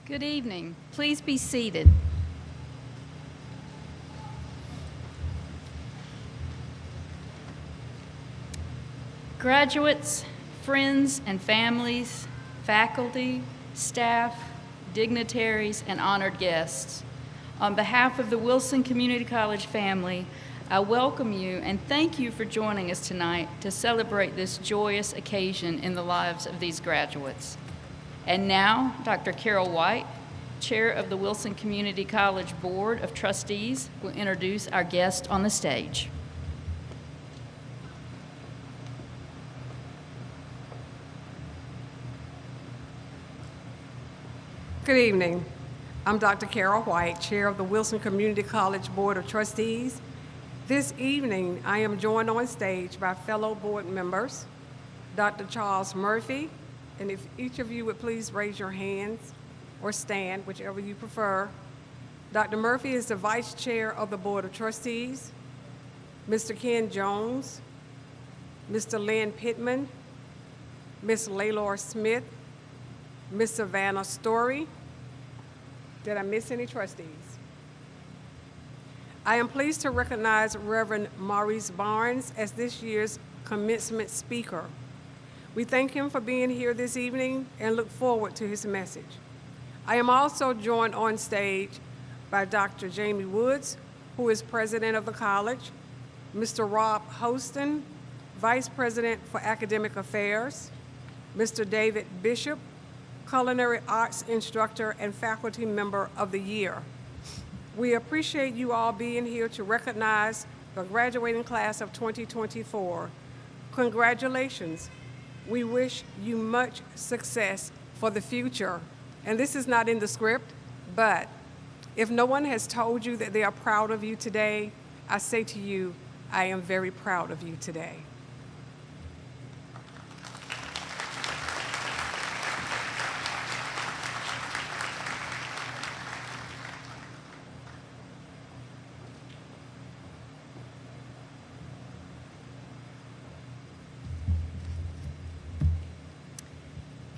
Good evening. Please be seated. Graduates, friends and families, faculty, staff, dignitaries, and honored guests, on behalf of the Wilson Community College family, I welcome you and thank you for joining us tonight to celebrate this joyous occasion in the lives of these graduates. And now, Dr. Carol White, Chair of the Wilson Community College Board of Trustees, will introduce our guest on the stage. Good evening. I'm Dr. Carol White, Chair of the Wilson Community College Board of Trustees. This evening, I am joined on stage by fellow board members, Dr. Charles Murphy, and if each of you would please raise your hands or stand, whichever you prefer. Dr. Murphy is the Vice Chair of the Board of Trustees, Mr. Ken Jones, Mr. Lynn Pittman, Ms. Laylor Smith, Ms. Savannah Story. Did I miss any trustees? I am pleased to recognize Reverend Maurice Barnes as this year's commencement speaker. We thank him for being here this evening and look forward to his message. I am also joined on stage by Dr. Jamie Woods, who is president of the college, Mr. Rob Hostin, vice president for academic affairs, Mr. David Bishop, culinary arts instructor and faculty member of the year. We appreciate you all being here to recognize the graduating class of 2024. Congratulations. We wish you much success for the future. And this is not in the script, but if no one has told you that they are proud of you today, I say to you, I am very proud of you today.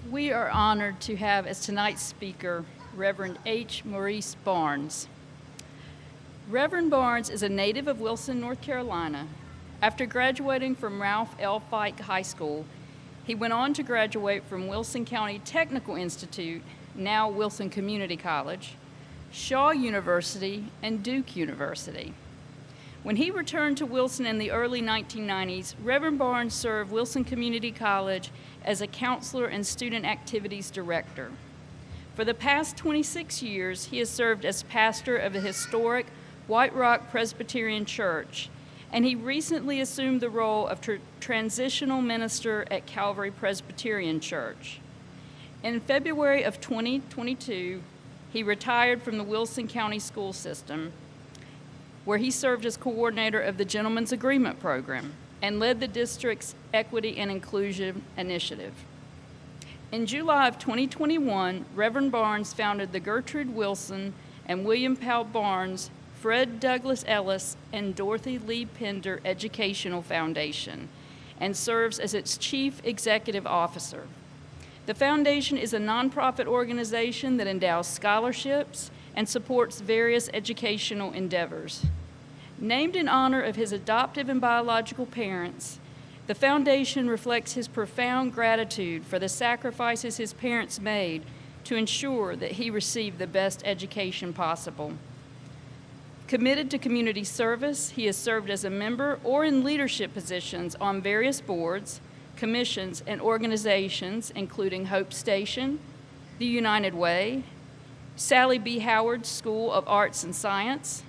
We are honored to have as tonight's speaker, Reverend H. Maurice Barnes. Reverend Barnes is a native of Wilson, North Carolina. After graduating from Ralph L. Fike High School, he went on to graduate from Wilson County Technical Institute, now Wilson Community College, Shaw University, and Duke University. When he returned to Wilson in the early 1990s, Reverend Barnes served Wilson Community College as a counselor and student activities director. For the past 26 years, he has served as pastor of the historic White Rock Presbyterian Church, and he recently assumed the role of transitional minister at Calvary Presbyterian Church. In February of 2022, he retired from the Wilson County School System, where he served as coordinator of the Gentleman's Agreement Program and led the district's Equity and Inclusion Initiative. In July of 2021, Reverend Barnes founded the Gertrude Wilson and William Powell Barnes, Fred Douglass Ellis, and Dorothy Lee Pender Educational Foundation and serves as its chief executive officer. The foundation is a nonprofit organization that endows scholarships and supports various educational endeavors. Named in honor of his adoptive and biological parents, the foundation reflects his profound gratitude for the sacrifices his parents made to ensure that he received the best education possible. Committed to community service, he has served as a member or in leadership positions on various boards, commissions, and organizations, including Hope Station, the United Way, Sally B. Howard School of Arts and Science,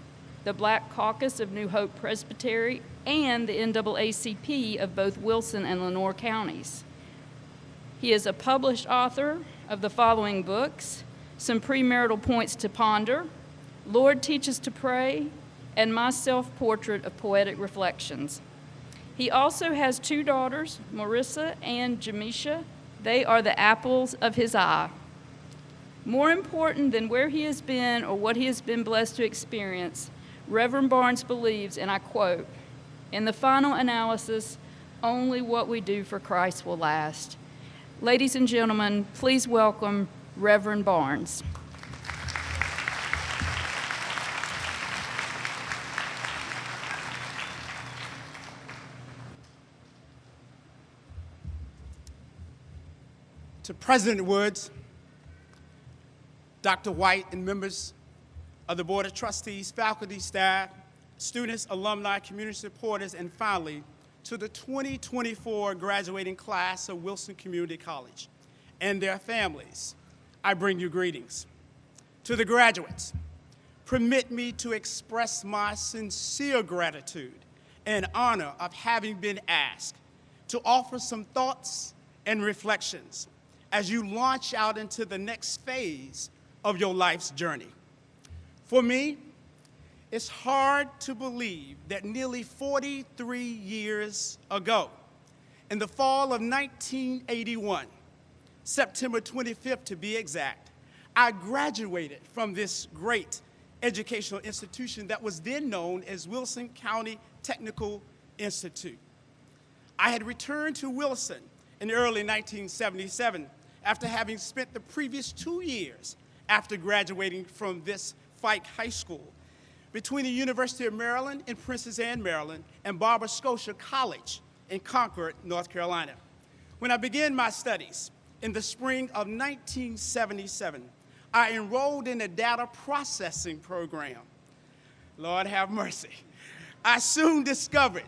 the Black Caucus of New Hope Presbytery, and the NAACP of both Wilson and Lenoir counties. He is a published author of the following books: Some Premarital Points to Ponder, Lord Teach Us to Pray, and My Self-Portrait of Poetic Reflections. He also has two daughters, Marissa and Jamisha. They are the apples of his eye. More important than where he has been or what he has been blessed to experience, Reverend Barnes believes, and I quote, "In the final analysis, only what we do for Christ will last." Ladies and gentlemen, please welcome Reverend Barnes. to President Woods, Dr. White, and members of the Board of Trustees, faculty, staff, students, alumni, community supporters, and finally, to the 2024 graduating class of Wilson Community College and their families, I bring you greetings. To the graduates, permit me to express my sincere gratitude and honor of having been asked to offer some thoughts and reflections as you launch out into the next phase of your life's journey. For me, it's hard to believe that nearly 43 years ago, in the fall of 1981, September 25th to be exact, I graduated from this great educational institution that was then known as Wilson County Technical Institute. I had returned to Wilson in early 1977 after having spent the previous 2 years after graduating from this Fike High School between the University of Maryland in Princess Anne, Maryland, and Barbara Scotia College in Concord, North Carolina. When I began my studies in the spring of 1977, I enrolled in a data processing program. Lord have mercy. I soon discovered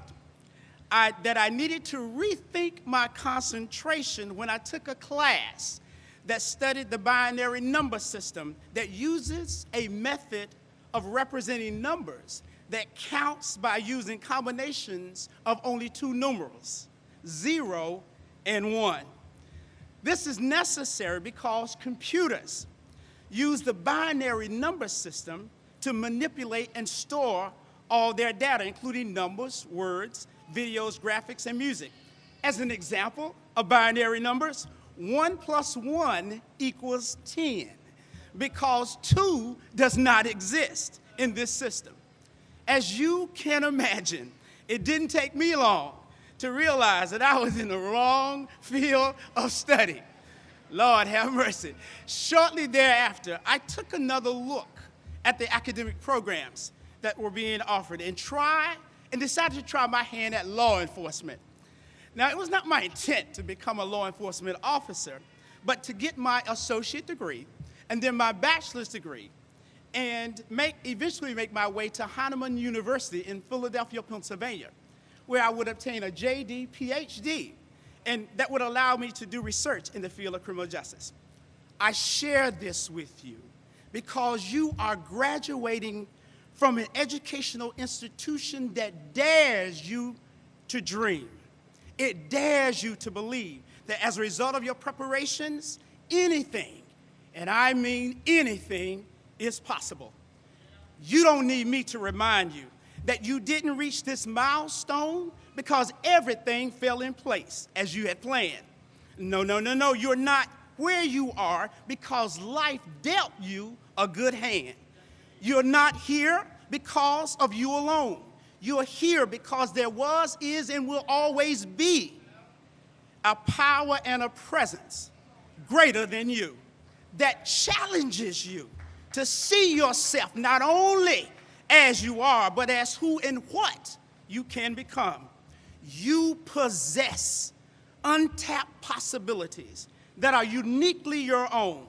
that I needed to rethink my concentration when I took a class that studied the binary number system that uses a method of representing numbers that counts by using combinations of only two numerals, 0 and 1. This is necessary because computers use the binary number system to manipulate and store all their data, including numbers, words, videos, graphics, and music. As an example of binary numbers, 1 plus 1 equals 10, because 2 does not exist in this system. As you can imagine, it didn't take me long to realize that I was in the wrong field of study. Lord have mercy. Shortly thereafter, I took another look at the academic programs that were being offered and decided to try my hand at law enforcement. Now, it was not my intent to become a law enforcement officer, but to get my associate degree and then my bachelor's degree and eventually make my way to Heinemann University in Philadelphia, Pennsylvania, where I would obtain a JD, PhD, and that would allow me to do research in the field of criminal justice. I share this with you because you are graduating from an educational institution that dares you to dream. It dares you to believe that as a result of your preparations, anything, and I mean anything, is possible. You don't need me to remind you that you didn't reach this milestone because everything fell in place as you had planned. No, no, no, no, you're not where you are because life dealt you a good hand. You're not here because of you alone. You're here because there was, is, and will always be a power and a presence greater than you that challenges you to see yourself not only as you are, but as who and what you can become. You possess untapped possibilities that are uniquely your own.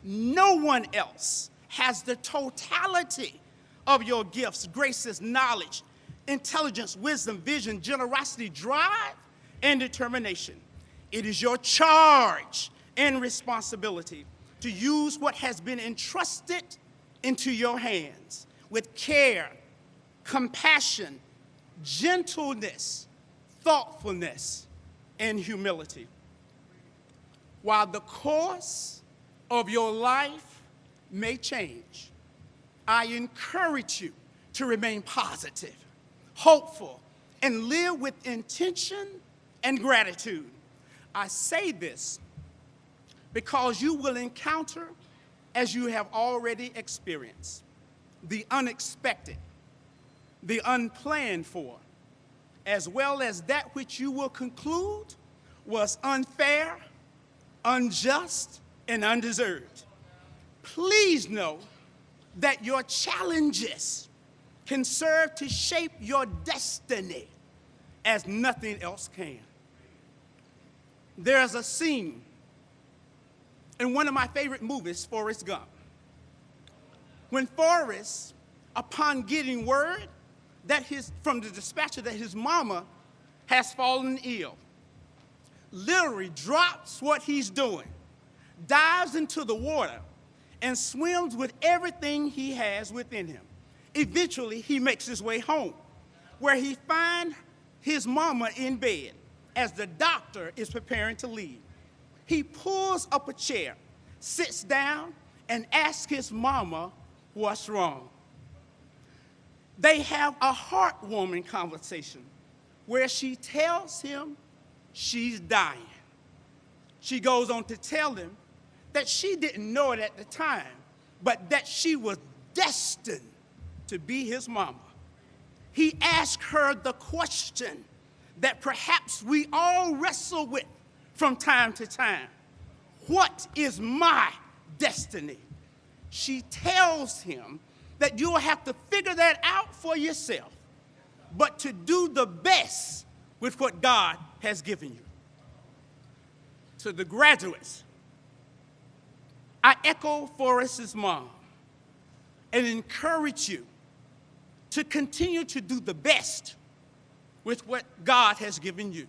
No one else has the totality of your gifts, graces, knowledge, intelligence, wisdom, vision, generosity, drive, and determination. It is your charge and responsibility to use what has been entrusted into your hands with care, compassion, gentleness, thoughtfulness, and humility. While the course of your life may change, I encourage you to remain positive, hopeful, and live with intention and gratitude. I say this because you will encounter, as you have already experienced, the unexpected, the unplanned for, as well as that which you will conclude was unfair, unjust, and undeserved. Please know that your challenges can serve to shape your destiny as nothing else can. There's a scene in one of my favorite movies, Forrest Gump. When Forrest, upon getting word that from the dispatcher that his mama has fallen ill, literally drops what he's doing, dives into the water, and swims with everything he has within him. Eventually, he makes his way home, where he finds his mama in bed as the doctor is preparing to leave. He pulls up a chair, sits down, and asks his mama what's wrong. They have a heartwarming conversation where she tells him she's dying. She goes on to tell him that she didn't know it at the time, but that she was destined to be his mama. He asked her the question that perhaps we all wrestle with from time to time. What is my destiny? She tells him that you'll have to figure that out for yourself, but to do the best with what God has given you. To the graduates, I echo Forrest's mom and encourage you to continue to do the best with what God has given you.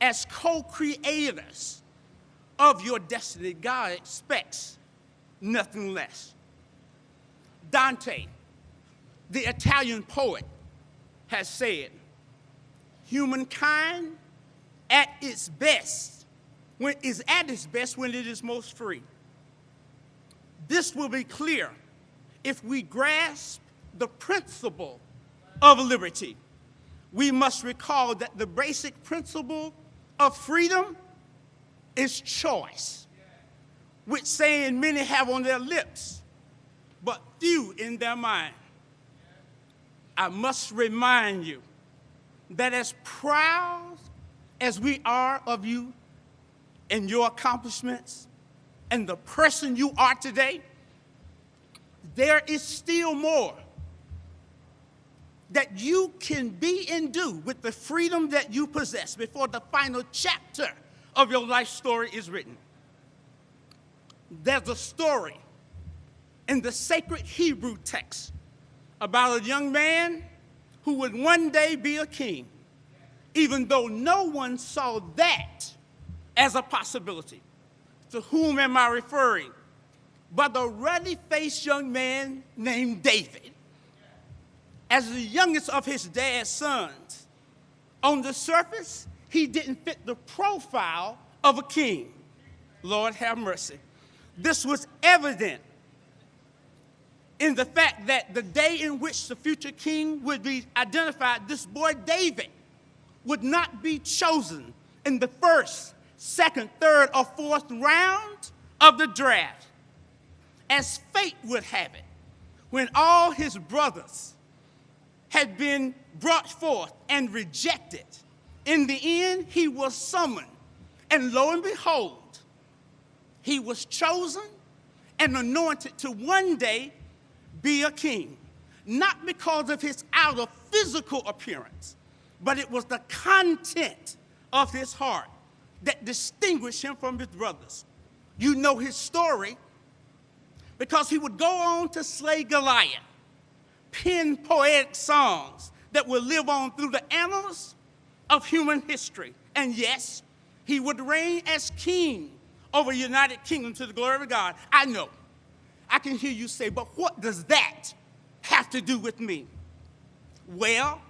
As co-creators of your destiny, God expects nothing less. Dante, the Italian poet, has said, humankind at its best is at its best when it is most free. This will be clear if we grasp the principle of liberty. We must recall that the basic principle of freedom is choice, which saying many have on their lips, but few in their mind. I must remind you that as proud as we are of you and your accomplishments and the person you are today, there is still more that you can be and do with the freedom that you possess before the final chapter of your life story is written. There's a story in the sacred Hebrew text about a young man who would one day be a king, even though no one saw that as a possibility. To whom am I referring? But the ruddy-faced young man named David. As the youngest of his dad's sons, on the surface, he didn't fit the profile of a king. Lord have mercy. This was evident in the fact that the day in which the future king would be identified, this boy David would not be chosen in the first, second, third, or fourth round of the draft. As fate would have it, when all his brothers had been brought forth and rejected, in the end, he was summoned. And lo and behold, he was chosen and anointed to one day be a king. Not because of his outer physical appearance, but it was the content of his heart that distinguished him from his brothers. You know his story because he would go on to slay Goliath, pen poetic songs that will live on through the annals of human history. And yes, he would reign as king over the United Kingdom to the glory of God. I know. I can hear you say, but what does that have to do with me? Well,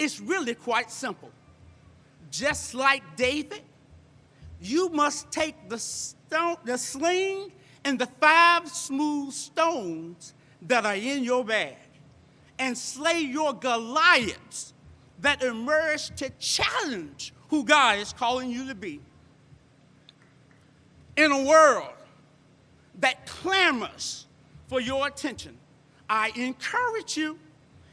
it's really quite simple. Just like David, you must take the sling and the 5 smooth stones that are in your bag and slay your Goliaths that emerge to challenge who God is calling you to be. In a world that clamors for your attention, I encourage you,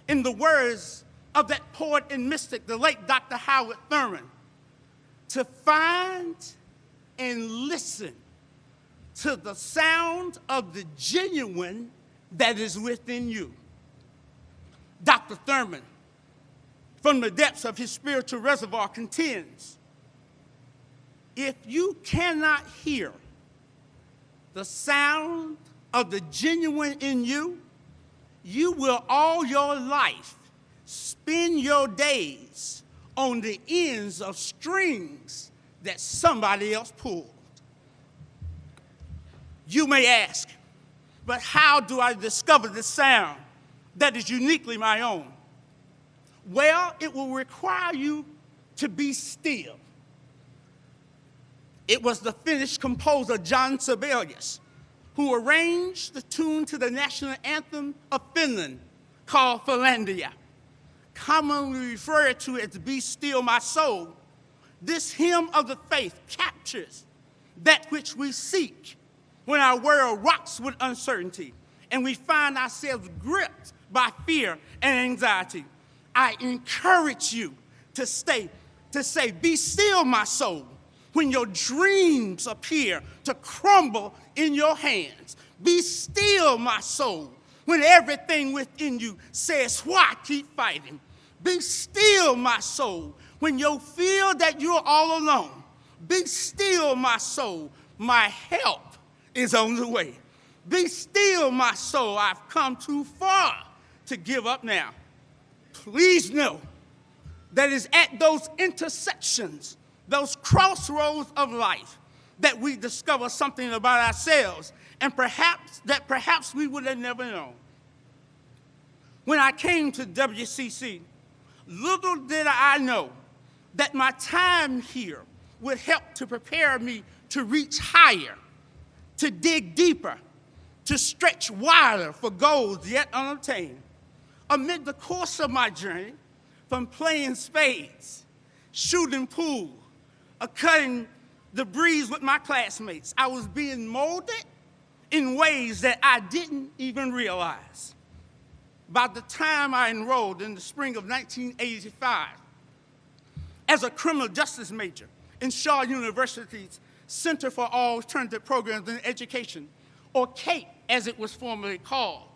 in the words of that poet and mystic, the late Dr. Howard Thurman, to find and listen to the sound of the genuine that is within you. Dr. Thurman, from the depths of his spiritual reservoir, contends, if you cannot hear the sound of the genuine in you, you will all your life spend your days on the ends of strings that somebody else pulled. You may ask, but how do I discover the sound that is uniquely my own? Well, it will require you to be still. It was the Finnish composer John Sibelius who arranged the tune to the national anthem of Finland called Finlandia, commonly referred to as Be Still My Soul. This hymn of the faith captures that which we seek when our world rocks with uncertainty and we find ourselves gripped by fear and anxiety. I encourage you to say, be still, my soul, when your dreams appear to crumble in your hands. Be still, my soul, when everything within you says, why keep fighting? Be still, my soul, when you feel that you're all alone. Be still, my soul, my help is on the way. Be still, my soul, I've come too far to give up now. Please know that it's at those intersections, those crossroads of life, that we discover something about ourselves and perhaps we would have never known. When I came to WCC, little did I know that my time here would help to prepare me to reach higher, to dig deeper, to stretch wider for goals yet unobtained. Amid the course of my journey, from playing spades, shooting pool, or cutting the breeze with my classmates, I was being molded in ways that I didn't even realize. By the time I enrolled in the spring of 1985 as a criminal justice major in Shaw University's Center for Alternative Programs in Education, or CAPE as it was formerly called,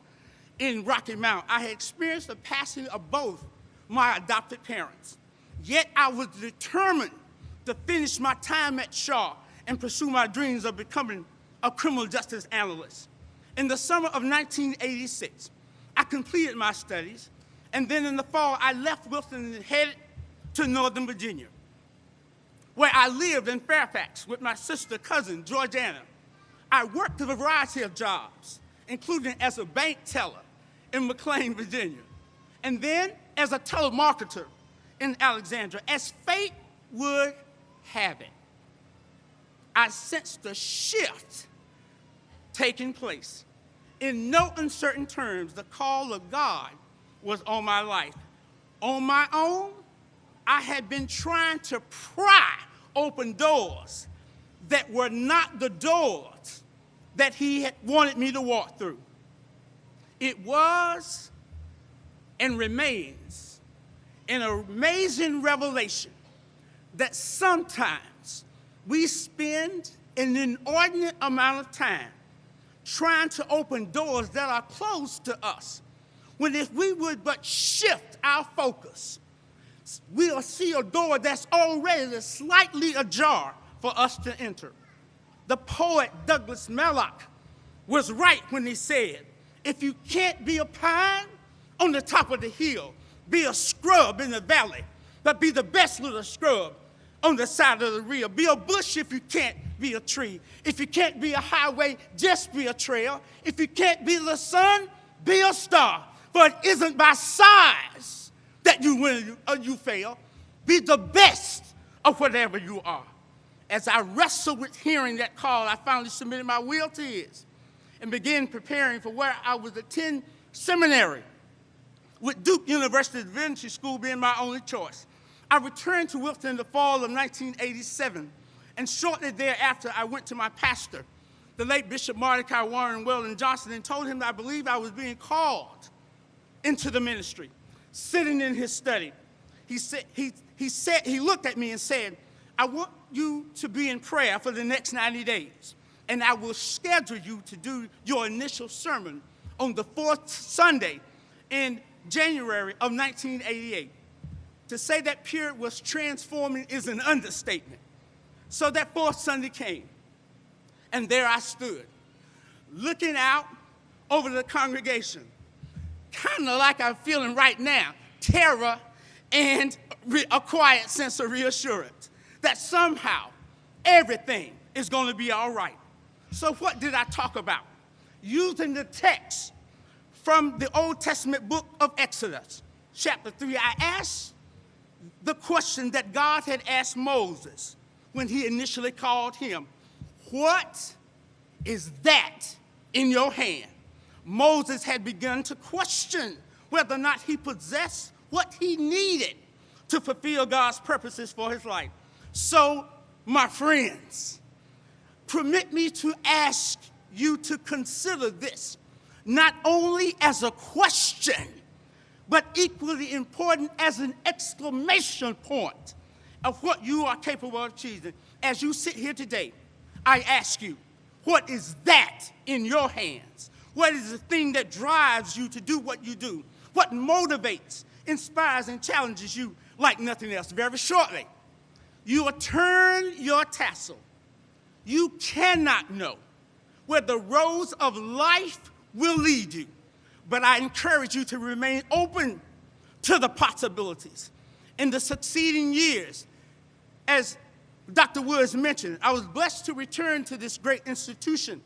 in Rocky Mount, I had experienced the passing of both my adopted parents. Yet I was determined to finish my time at Shaw and pursue my dreams of becoming a criminal justice analyst. In the summer of 1986, I completed my studies, and then in the fall, I left Wilson and headed to Northern Virginia, where I lived in Fairfax with my sister cousin, Georgiana. I worked a variety of jobs, including as a bank teller in McLean, Virginia, and then as a telemarketer in Alexandria. As fate would have it, I sensed a shift taking place. In no uncertain terms, the call of God was on my life. On my own, I had been trying to pry open doors that were not the doors that He had wanted me to walk through. It was and remains an amazing revelation that sometimes we spend an inordinate amount of time trying to open doors that are closed to us, when if we would but shift our focus, we'll see a door that's already slightly ajar for us to enter. The poet Douglas Malloch was right when he said, if you can't be a pine on the top of the hill, be a scrub in the valley, but be the best little scrub on the side of the river. Be a bush if you can't be a tree. If you can't be a highway, just be a trail. If you can't be the sun, be a star. For it isn't by size that you win or you fail. Be the best of whatever you are. As I wrestled with hearing that call, I finally submitted my will to His and began preparing for where I would attend seminary, with Duke University Divinity School being my only choice. I returned to Wilson in the fall of 1987, and shortly thereafter, I went to my pastor, the late Bishop Mordecai Warren Weldon Johnson, and told him that I believed I was being called into the ministry. Sitting in his study, he looked at me and said, I want you to be in prayer for the next 90 days, and I will schedule you to do your initial sermon on the fourth Sunday in January of 1988. To say that period was transforming is an understatement. So that fourth Sunday came, and there I stood, looking out over the congregation, kind of like I'm feeling right now, terror and a quiet sense of reassurance that somehow everything is going to be all right. So what did I talk about? Using the text from the Old Testament book of Exodus, chapter 3, I asked the question that God had asked Moses when he initially called him. What is that in your hand? Moses had begun to question whether or not he possessed what he needed to fulfill God's purposes for his life. So, my friends, permit me to ask you to consider this not only as a question, but equally important as an exclamation point of what you are capable of achieving. As you sit here today, I ask you, what is that in your hands? What is the thing that drives you to do what you do? What motivates, inspires, and challenges you like nothing else? Very shortly, you will turn your tassel. You cannot know where the roads of life will lead you, but I encourage you to remain open to the possibilities. In the succeeding years, as Dr. Woods mentioned, I was blessed to return to this great institution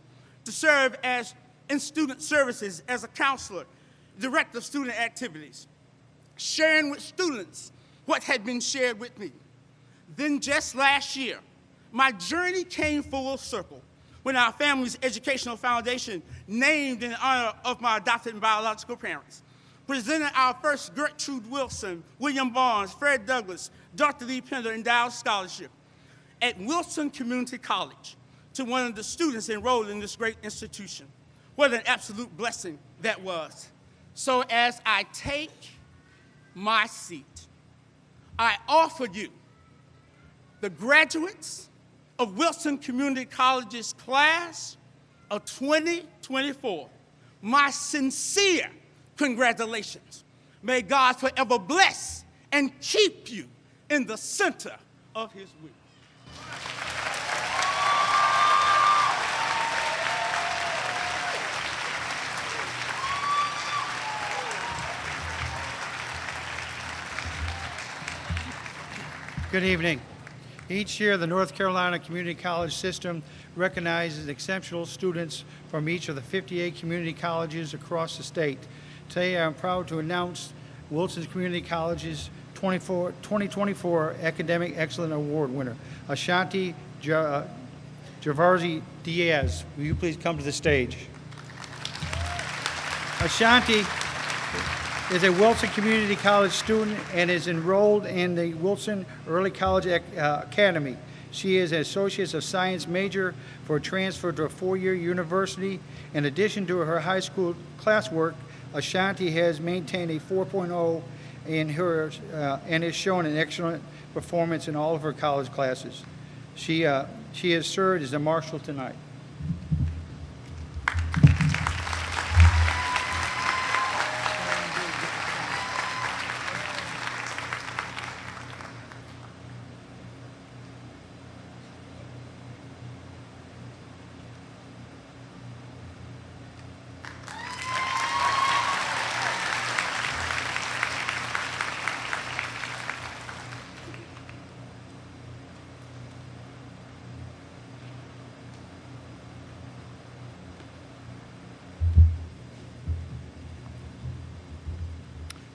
to serve as in student services as a counselor, director of student activities, sharing with students what had been shared with me. Then just last year, my journey came full circle when our family's educational foundation, named in honor of my adopted and biological parents, presented our first Gertrude Wilson, William Barnes, Fred Douglass, Dr. Lee Pender Endowed Scholarship at Wilson Community College to one of the students enrolled in this great institution. What an absolute blessing that was. So as I take my seat, I offer you the graduates of Wilson Community College's class of 2024, my sincere congratulations. May God forever bless and keep you in the center of his will. Good evening. Each year, the North Carolina Community College system recognizes exceptional students from each of the 58 community colleges across the state. Today, I'm proud to announce Wilson Community College's 2024 Academic Excellence Award winner, Ashanti Javarzi Diaz. Will you please come to the stage? Ashanti is a Wilson Community College student and is enrolled in the Wilson Early College Academy. She is an Associate of Science major for transfer to a four-year university. In addition to her high school classwork, Ashanti has maintained a 4.0 in her and has shown an excellent performance in all of her college classes. She has served as a marshal tonight.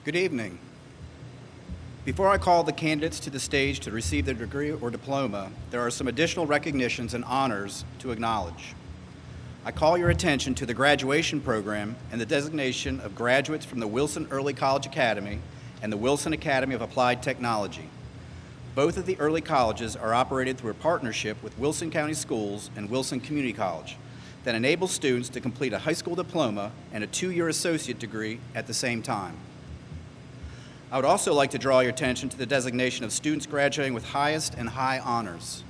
Good evening. Before I call the candidates to the stage to receive their degree or diploma, there are some additional recognitions and honors to acknowledge. I call your attention to the graduation program and the designation of graduates from the Wilson Early College Academy and the Wilson Academy of Applied Technology. Both of the early colleges are operated through a partnership with Wilson County Schools and Wilson Community College that enables students to complete a high school diploma and a two-year associate degree at the same time. I would also like to draw your attention to the designation of students graduating with highest and high honors.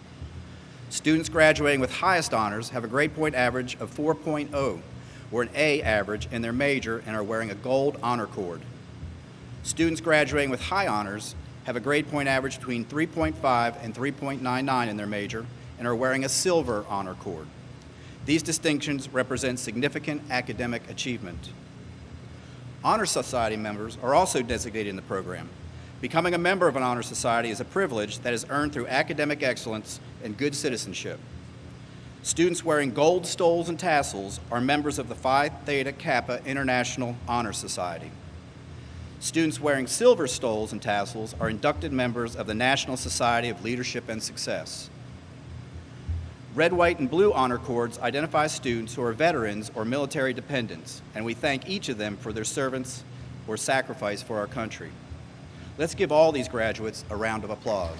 Students graduating with highest honors have a grade point average of 4.0 or an A average in their major and are wearing a gold honor cord. Students graduating with high honors have a grade point average between 3.5 and 3.99 in their major and are wearing a silver honor cord. These distinctions represent significant academic achievement. Honor Society members are also designated in the program. Becoming a member of an Honor Society is a privilege that is earned through academic excellence and good citizenship. Students wearing gold stoles and tassels are members of the Phi Theta Kappa International Honor Society. Students wearing silver stoles and tassels are inducted members of the National Society of Leadership and Success. Red, white, and blue honor cords identify students who are veterans or military dependents, and we thank each of them for their service or sacrifice for our country. Let's give all these graduates a round of applause.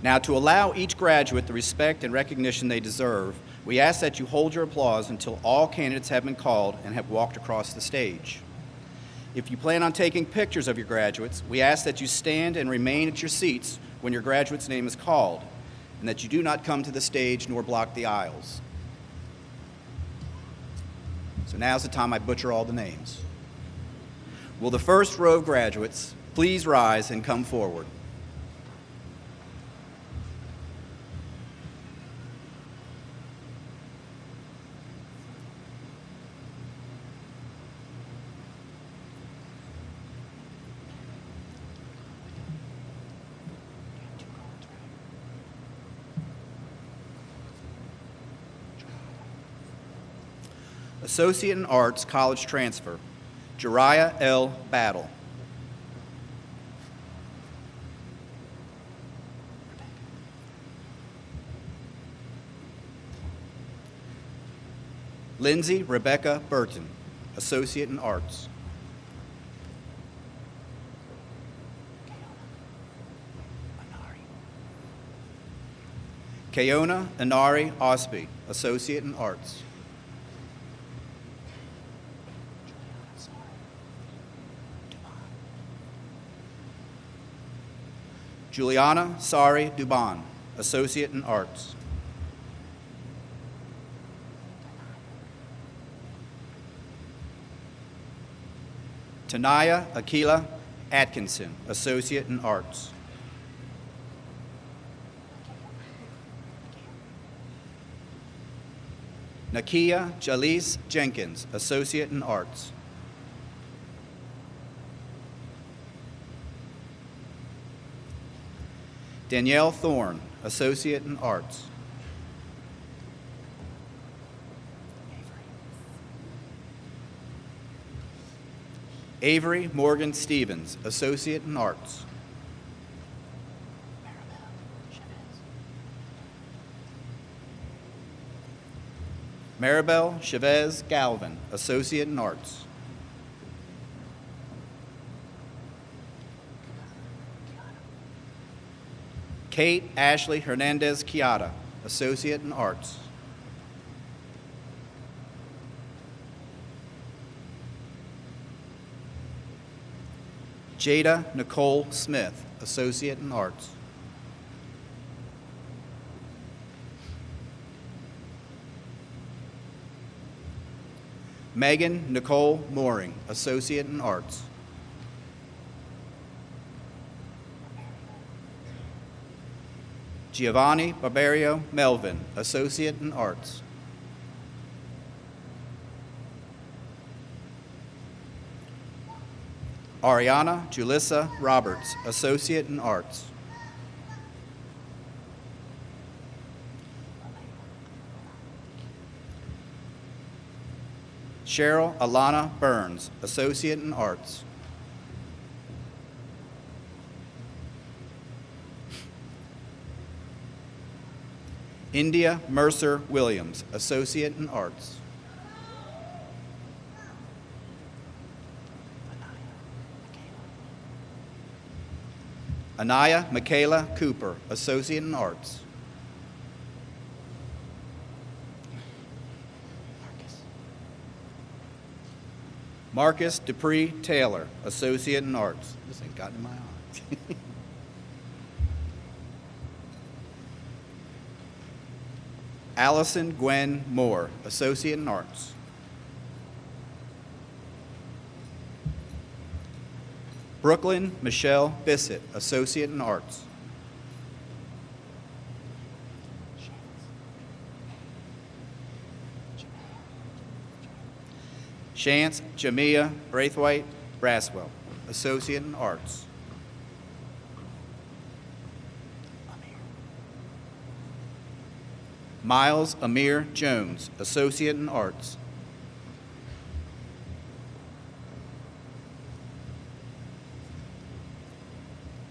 Now, to allow each graduate the respect and recognition they deserve, we ask that you hold your applause until all candidates have been called and have walked across the stage. If you plan on taking pictures of your graduates, we ask that you stand and remain at your seats when your graduate's name is called, and that you do not come to the stage nor block the aisles. So now's the time I butcher all the names. Will the first row of graduates please rise and come forward? Associate in Arts, college transfer, Jariah L. Battle. Lindsay Rebecca Burton, Associate in Arts. Kayona Inari Osby, Associate in Arts. Juliana Sari Duban, Associate in Arts. Tanaya Akila Atkinson, Associate in Arts. Nakia Jalise Jenkins, Associate in Arts. Danielle Thorne, Associate in Arts. Avery Morgan Stevens, Associate in Arts. Maribel Chavez Galvin, Associate in Arts. Kate Ashley Hernandez Chiata, Associate in Arts. Jada Nicole Smith, Associate in Arts. Megan Nicole Mooring, Associate in Arts. Giovanni Barbario Melvin, Associate in Arts. Ariana Julissa Roberts, Associate in Arts. Cheryl Alana Burns, Associate in Arts. India Mercer Williams, Associate in Arts. Anaya Michaela Cooper, Associate in Arts. Marcus Dupree Taylor, Associate in Arts. This ain't gotten in my eye. Allison Gwen Moore, Associate in Arts. Brooklyn Michelle Bissett, Associate in Arts. Chance Jamia Braithwaite Braswell, Associate in Arts. Miles Amir Jones, Associate in Arts.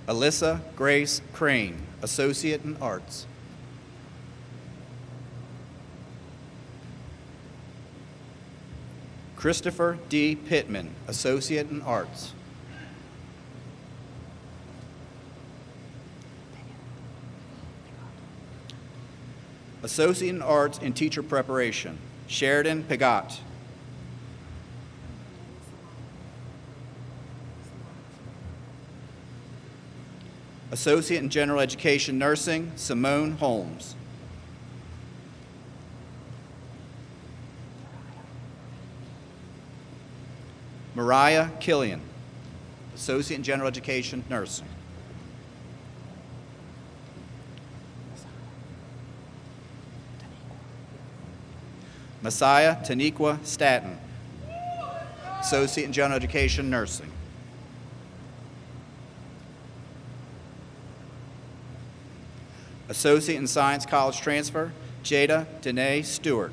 Alyssa Grace Crane, Associate in Arts. Christopher D. Pittman, Associate in Arts. Associate in Arts in Teacher Preparation, Sheridan Pigot. Associate in General Education Nursing, Simone Holmes. Mariah Killian, Associate in General Education Nursing. Messiah Taniqua Staton, Associate in General Education Nursing. Associate in Science College Transfer, Jada Danae Stewart.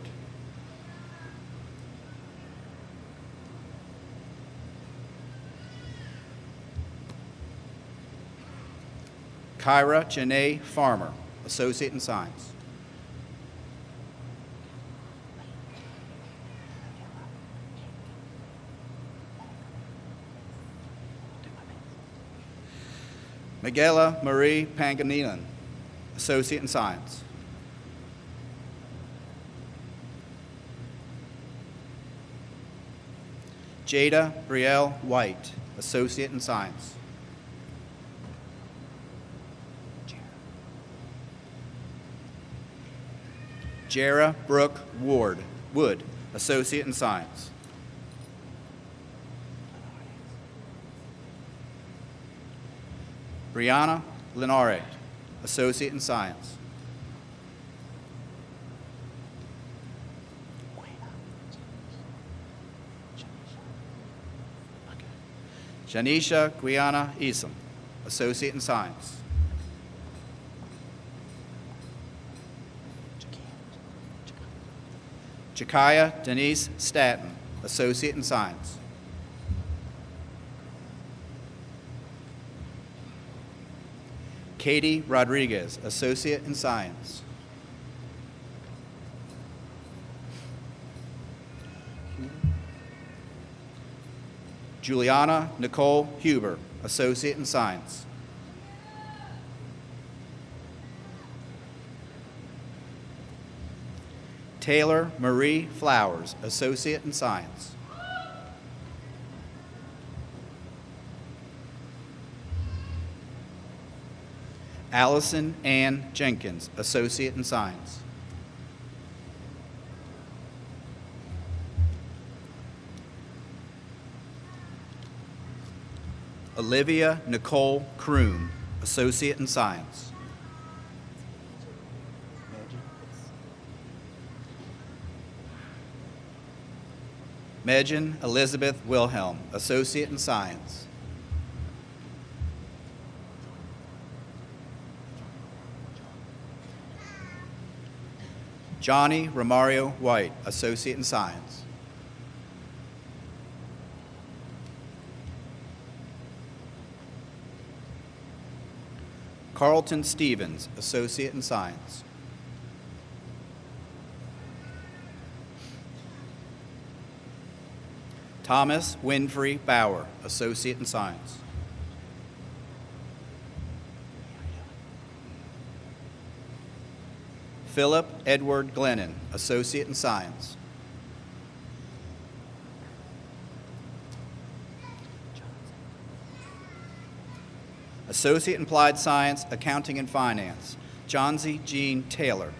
Kyra Janae Farmer, Associate in Science. Miguela Marie Panganilan, Associate in Science. Jada Brielle White, Associate in Science. Jara Brooke Wood, Associate in Science. Brianna Lenare, Associate in Science. Janisha Guiana Isom, Associate in Science. Jakaya Denise Staton, Associate in Science. Katie Rodriguez, Associate in Science. Juliana Nicole Huber, Associate in Science. Taylor Marie Flowers, Associate in Science. Allison Ann Jenkins, Associate in Science. Olivia Nicole Kroon, Associate in Science. Megan Elizabeth Wilhelm, Associate in Science. Johnny Romario White, Associate in Science. Carlton Stevens, Associate in Science. Thomas Winfrey Bauer, Associate in Science. Philip Edward Glennon, Associate in Science. Associate in Applied Science, Accounting and Finance, Johnsy Jean Taylor.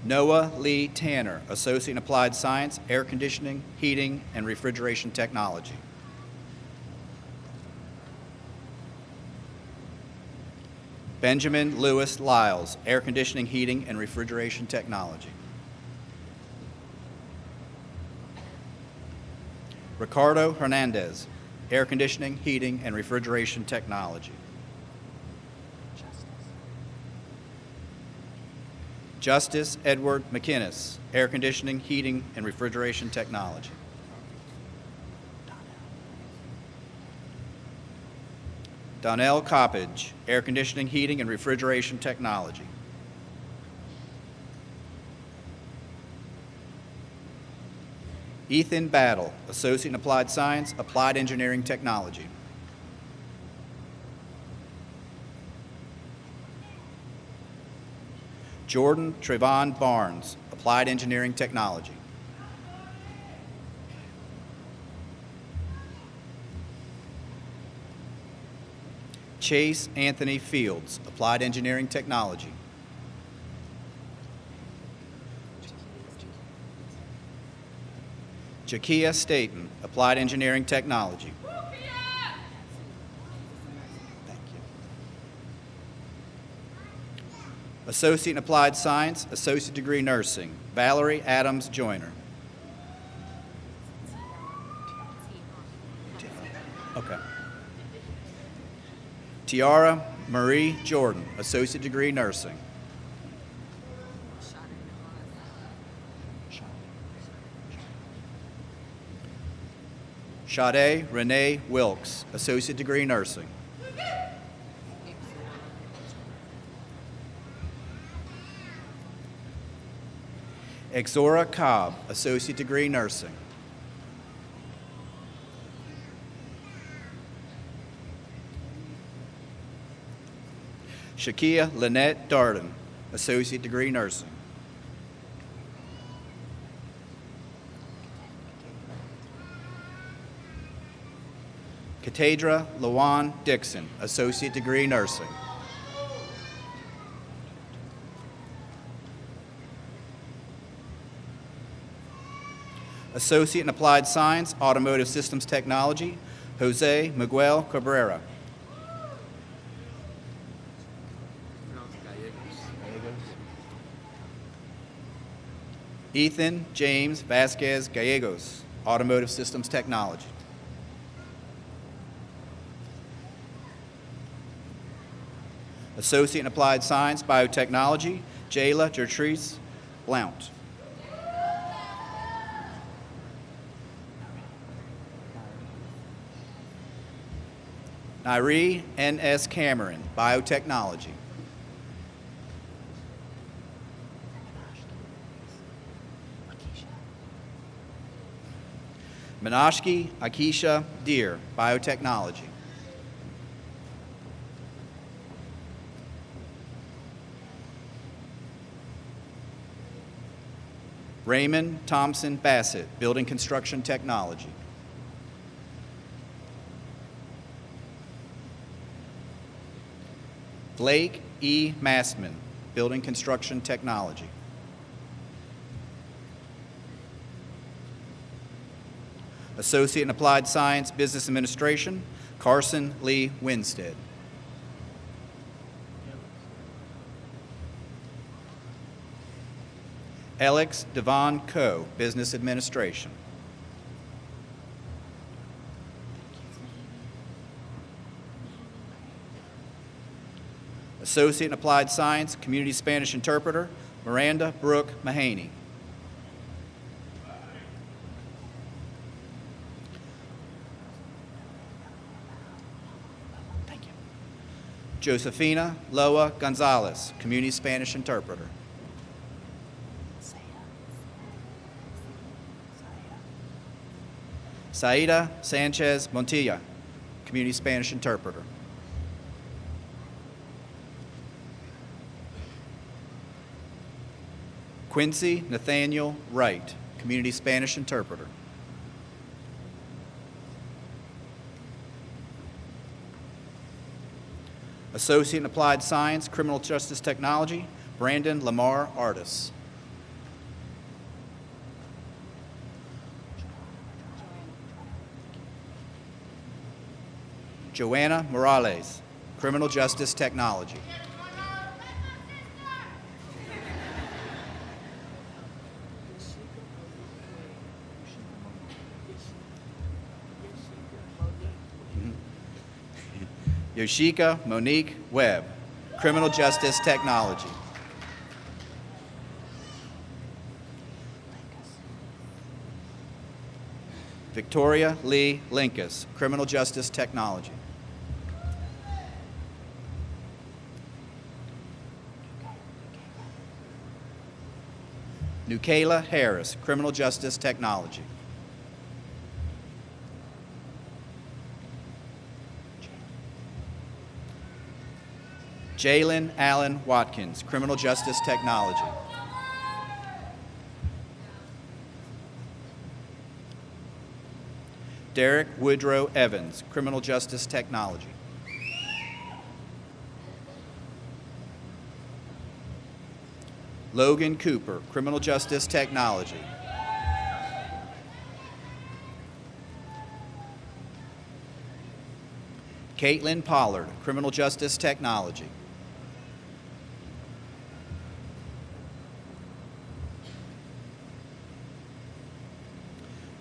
Noah Lee Tanner, Associate in Applied Science, Air Conditioning, Heating, and Refrigeration Technology. Benjamin Lewis Lyles, Air Conditioning, Heating, and Refrigeration Technology. Ricardo Hernandez, Air Conditioning, Heating, and Refrigeration Technology. Justice Edward McInnes, Air Conditioning, Heating, and Refrigeration Technology. Donnell Coppage, Air Conditioning, Heating, and Refrigeration Technology. Ethan Battle, Associate in Applied Science, Applied Engineering Technology. Jordan Trevon Barnes, Applied Engineering Technology. Chase Anthony Fields, Applied Engineering Technology. Jakia Staten, Applied Engineering Technology. Thank you. Associate in Applied Science, Associate Degree Nursing, Valerie Adams Joyner. Okay. Tiara Marie Jordan, Associate Degree Nursing. Sade Renee Wilkes, Associate Degree Nursing. Exora Cobb, Associate Degree Nursing. Shakia Lynette Darden, Associate Degree Nursing. Katadra Lawan Dixon, Associate Degree Nursing. Associate in Applied Science, Automotive Systems Technology, Jose Miguel Cabrera. Ethan James Vasquez Gallegos, Automotive Systems Technology. Associate in Applied Science, Biotechnology, Jayla Gertrude Blount. Nairi N.S. Cameron, Biotechnology. Minashki Akisha Deer, Biotechnology. Raymond Thompson Bassett, Building Construction Technology. Blake E. Massman, Building Construction Technology. Associate in Applied Science, Business Administration, Carson Lee Winstead. Alex Devon Coe, Business Administration. Associate in Applied Science, Community Spanish Interpreter, Miranda Brooke Mahaney. Thank you. Josefina Loa Gonzalez, Community Spanish Interpreter. Saida Sanchez Montilla, Community Spanish Interpreter. Quincy Nathaniel Wright, Community Spanish Interpreter. Associate in Applied Science, Criminal Justice Technology, Brandon Lamar Artis. Joanna Morales, Criminal Justice Technology. Yoshika Monique Webb, Criminal Justice Technology. Victoria Lee Linkus, Criminal Justice Technology. Nukayla Harris, Criminal Justice Technology. Jalen Allen Watkins, Criminal Justice Technology. Derek Woodrow Evans, Criminal Justice Technology. Logan Cooper, Criminal Justice Technology. Caitlin Pollard, Criminal Justice Technology.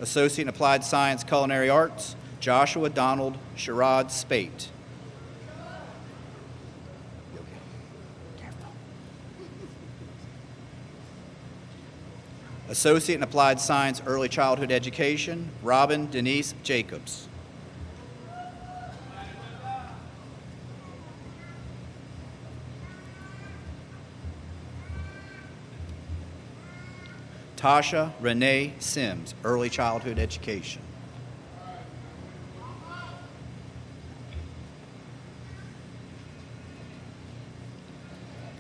Associate in Applied Science Culinary Arts, Joshua Donald Sherrod Spate. Associate in Applied Science Early Childhood Education, Robin Denise Jacobs. Tasha Renee Sims, Early Childhood Education.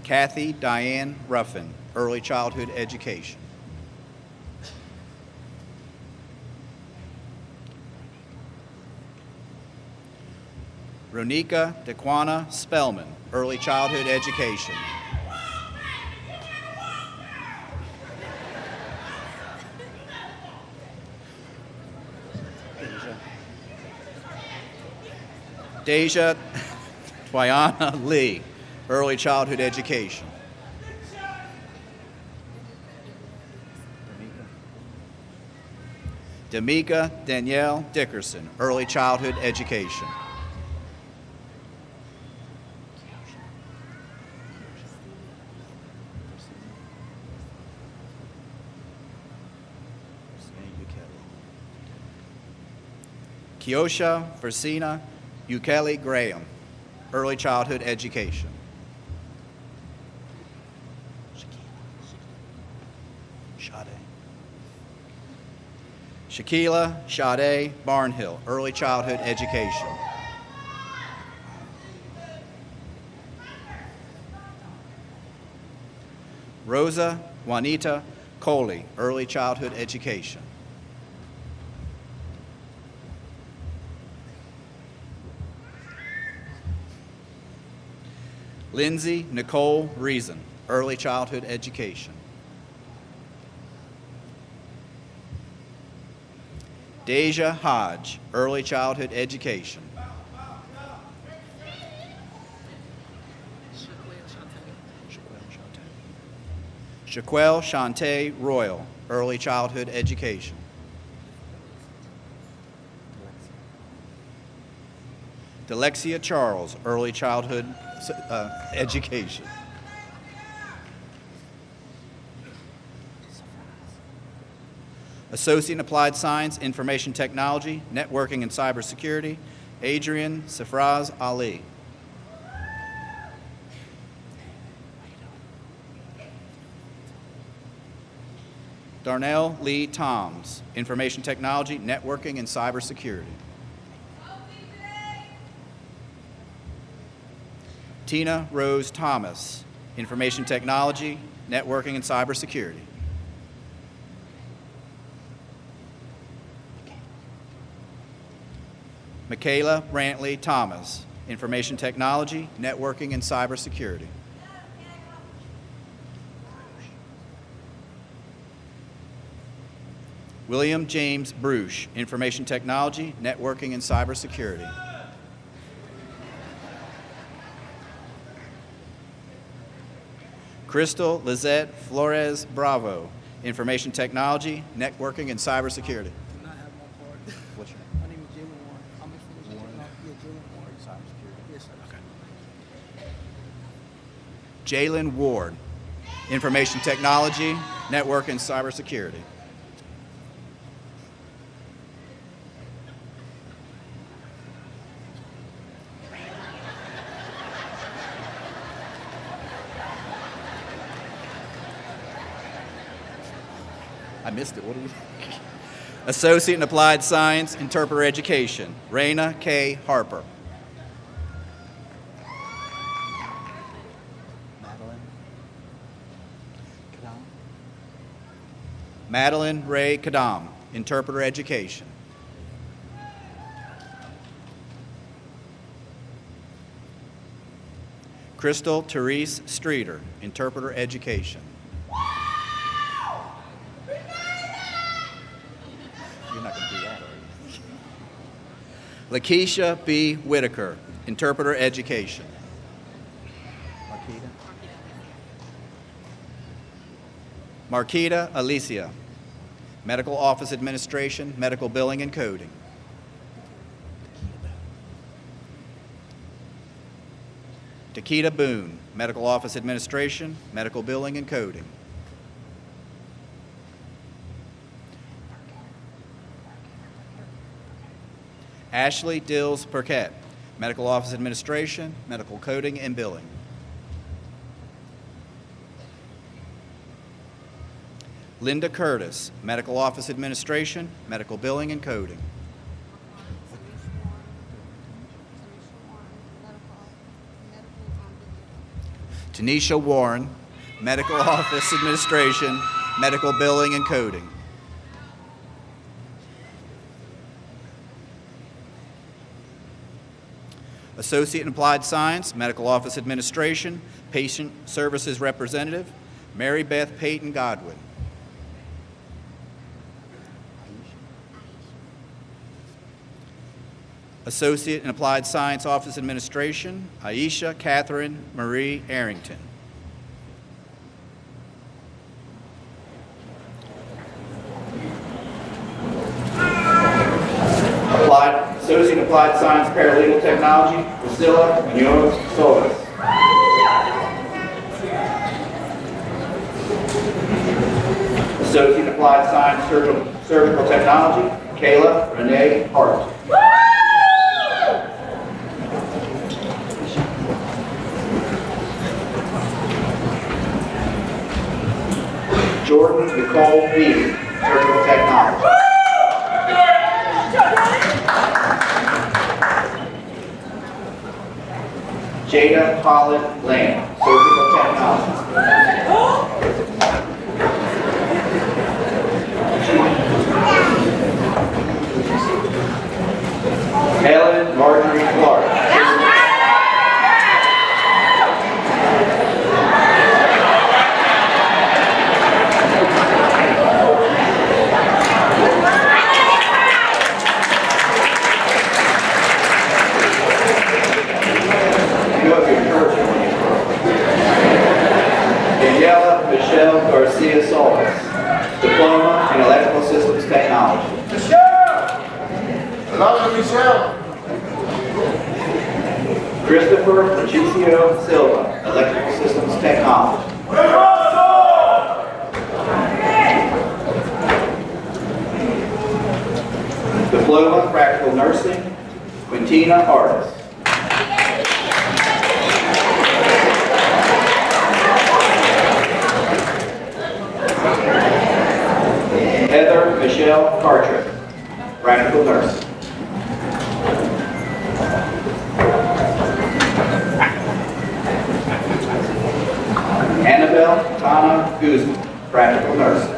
Kathy Diane Ruffin, Early Childhood Education. Ronika Dequana Spellman, Early Childhood Education. Deja Twyana Lee, Early Childhood Education. Damika Danielle Dickerson, Early Childhood Education. Kiosha Versina Ukeli Graham, Early Childhood Education. Shaquila Sade Barnhill, Early Childhood Education. Rosa Juanita Coley, Early Childhood Education. Lindsay Nicole Reason, Early Childhood Education. Deja Hodge, Early Childhood Education. Shaquelle Shante Royal, Early Childhood Education. Delexia Charles, Early Childhood Education. Associate in Applied Science, Information Technology, Networking and Cybersecurity, Adrian Safraz Ali. Darnell Lee Toms, Information Technology, Networking and Cybersecurity. Tina Rose Thomas, Information Technology, Networking and Cybersecurity. Michaela Brantley Thomas, Information Technology, Networking and Cybersecurity. William James Bruce, Information Technology, Networking and Cybersecurity. Crystal Lizette Flores Bravo, Information Technology, Networking, and Cybersecurity. Can I have my part? What's your name? My name is Jalen Warren. I'm information technology. Yeah, Jalen Warren. Cybersecurity. Yes, sir. Jalen Ward, Information Technology, Network, and Cybersecurity. I missed it. What are you? Associate in Applied Science, Interpreter Education, Raina K. Harper. Madeline Ray Kadam, Interpreter Education. Crystal Therese Streeter, Interpreter Education. You're not going to do that, are you? Lakeisha B. Whitaker, Interpreter Education. Marquita Alicia, Medical Office Administration, Medical Billing and Coding. Takita Boone, Medical Office Administration, Medical Billing and Coding. Ashley Dills Perquette, Medical Office Administration, Medical Coding and Billing. Linda Curtis, Medical Office Administration, Medical Billing and Coding. Tanisha Warren, Medical Office Administration, Medical Billing and Coding. Associate in Applied Science, Medical Office Administration, Patient Services Representative, Mary Beth Peyton Godwin. Associate in Applied Science Office Administration, Aisha Catherine Marie Arrington. Associate in Applied Science Paralegal Technology, Priscilla Munoz Solis. Associate in Applied Science Surgical Technology, Kayla Renee Hart. Jordan Nicole Beebe, Surgical Technology. Jada Holland Lamb, Surgical Technology. Helen Marjorie Clark. Daniela Michelle Garcia Solis, Diploma in Electrical Systems Technology. Michelle! Hello, Michelle. Christopher Patricio Silva, Electrical Systems Technology. Diploma Practical Nursing, Quintina Artis. Heather Michelle Cartrick, Practical Nursing. Annabelle Tana Guzman, Practical Nursing.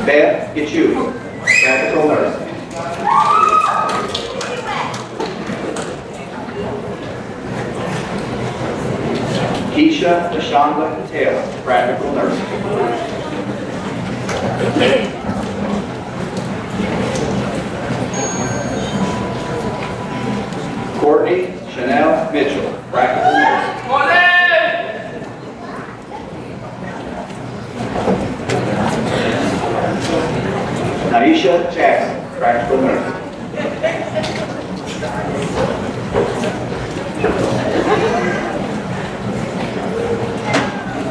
Beth Gichu, Practical Nursing. Keisha Deshonda Taylor, Practical Nursing. Courtney Chanel Mitchell, practical nurse. Naisha Jackson, practical nurse.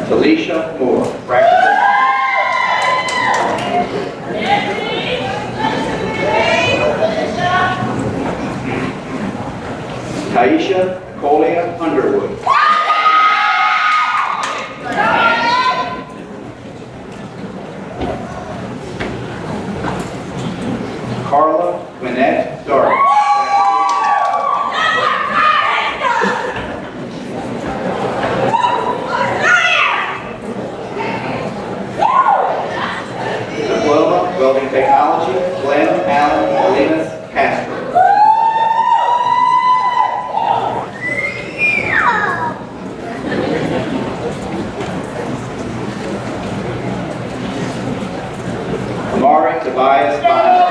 Alicia Moore, practical. Taisha Colia Underwood. Carla Gwinnett Dark. Diploma, Welding Technology, Glenn Allen Salinas Castro. Amari Tobias Bonner,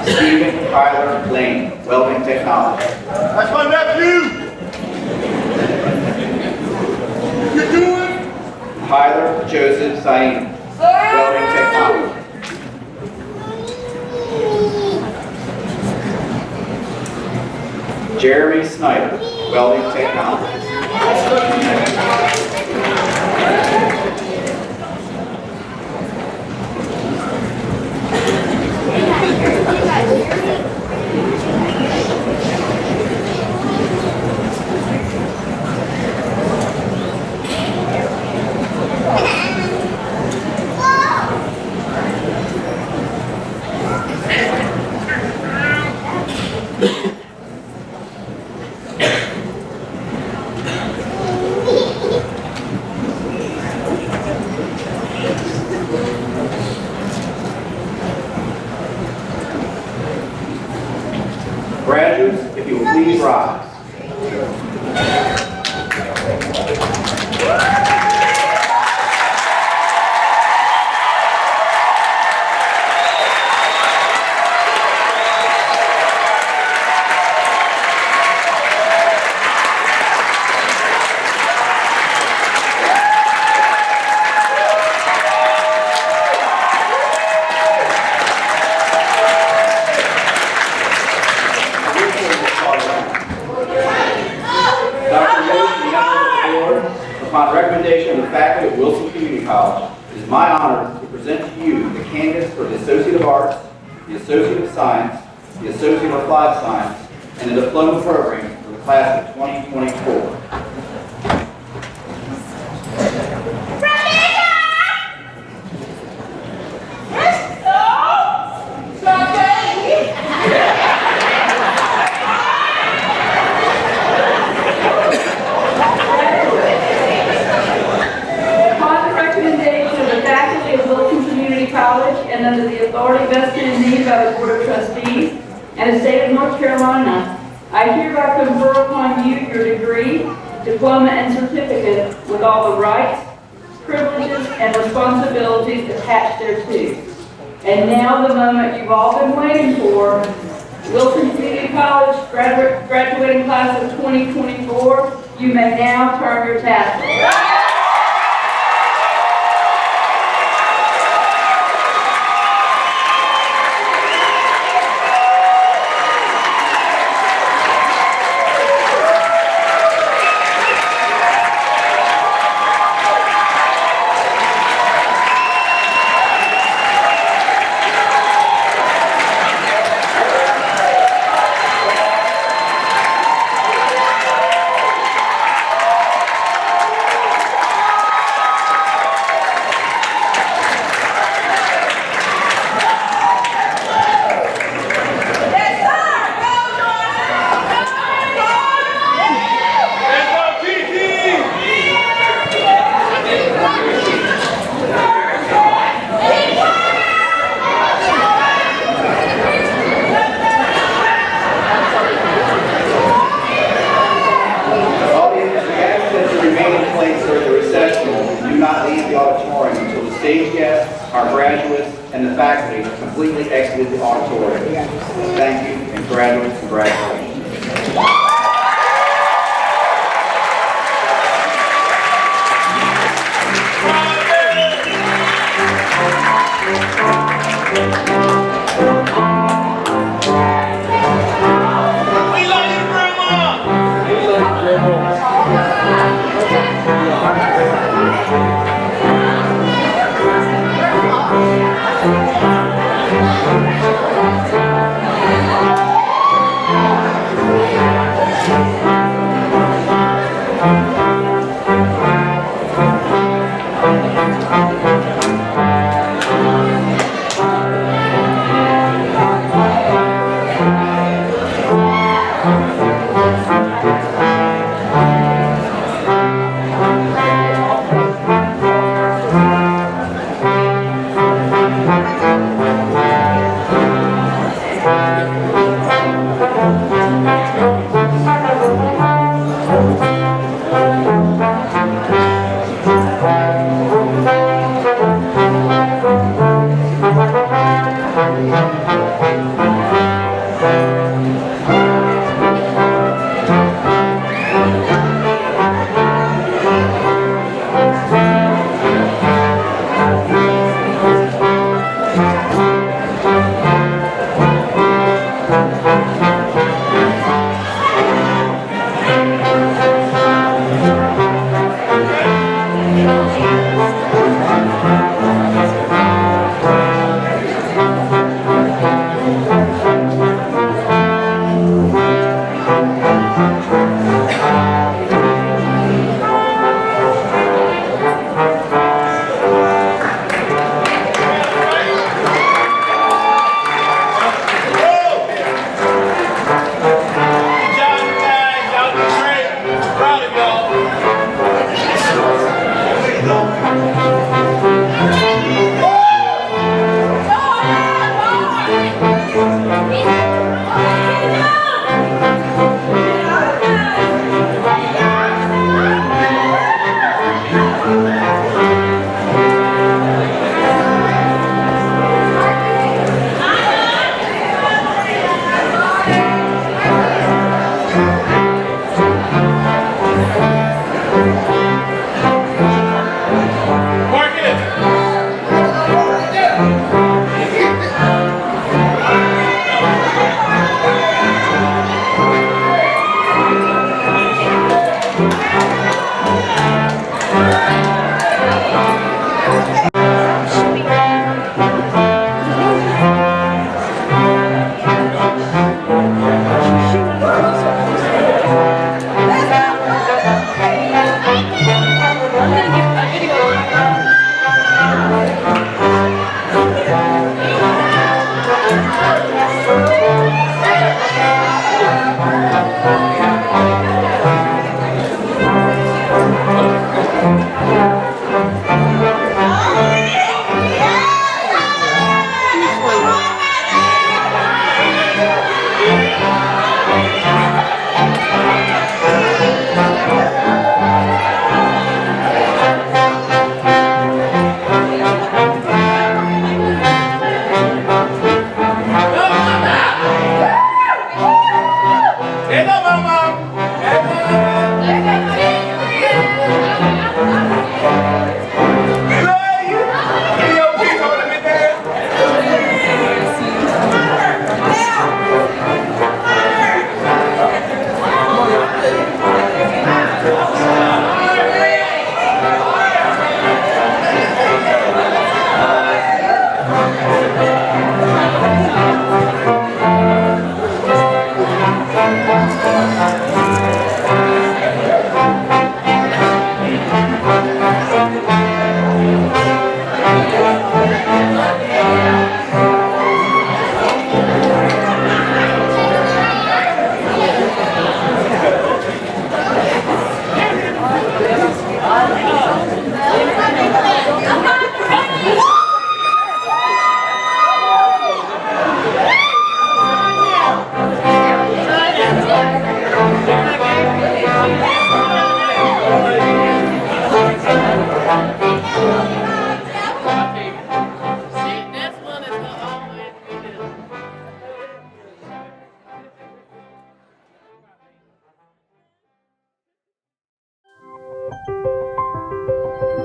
Stephen Tyler Lane, Welding Technology. That's my nephew. You doing? Tyler Joseph Sain, Welding Technology. Jeremy Snyder, Welding Technology. Graduates, if you will please rise. Upon recommendation of the faculty of Wilson Community College, it is my honor to present to you the candidates for the Associate of Arts, the Associate of Science, the Associate of Applied Science, and the Diploma program for the class of 2024. And under the authority vested in me by the Board of Trustees and the State of North Carolina, I hereby confer upon you your degree, diploma, and certificate with all the rights, privileges, and responsibilities attached thereto. And now the moment you've all been waiting for, Wilson Community College graduating class of 2024, you may now turn your tassels. Thank you, and congratulations. We love you, Grandma.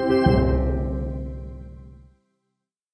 Moore.